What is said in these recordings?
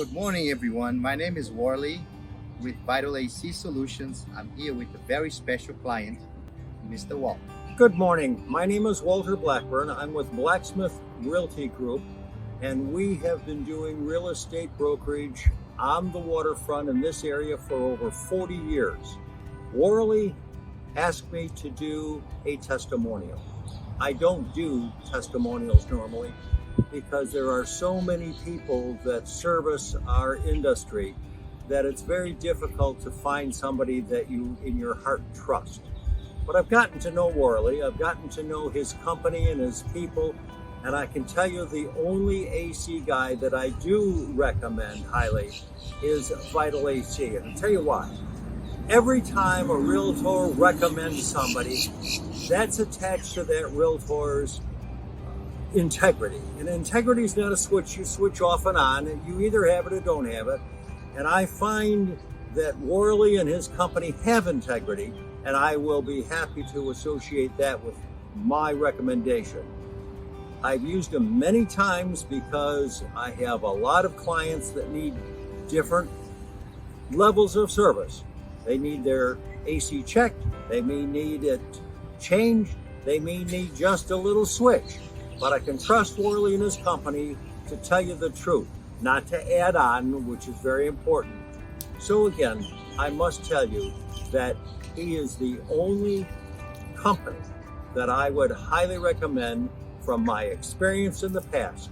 Good morning, everyone. My name is Warley with Vital AC Solutions. I'm here with a very special client, Mr. Walter. Good morning. My name is Walter Blackburn. I'm with Blacksmith Realty Group, and we have been doing real estate brokerage on the waterfront in this area for over 40 years. Warley asked me to do a testimonial. I don't do testimonials normally because there are so many people that service our industry that it's very difficult to find somebody that you in your heart trust. But I've gotten to know Warley, I've gotten to know his company and his people, and I can tell you the only AC guy that I do recommend highly is Vital AC. And I'll tell you why. Every time a realtor recommends somebody, that's attached to that realtor's integrity. And integrity is not a switch you switch off and on. You either have it or don't have it. And I find that Warley and his company have integrity, and I will be happy to associate that with my recommendation. I've used them many times because I have a lot of clients that need different levels of service. They need their AC checked, they may need it changed, they may need just a little switch. But I can trust Warley and his company to tell you the truth, not to add on, which is very important. So again, I must tell you that he is the only company that I would highly recommend from my experience in the past.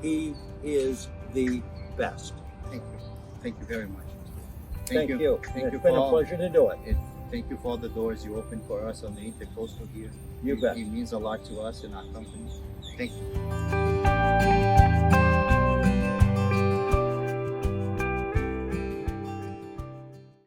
He is the best. Thank you. Thank you very much. Thank you. Thank you. It's been a pleasure to do it. Thank you for all the doors you opened for us on the Intercoastal here. You bet. It means a lot to us and our company. Thank you.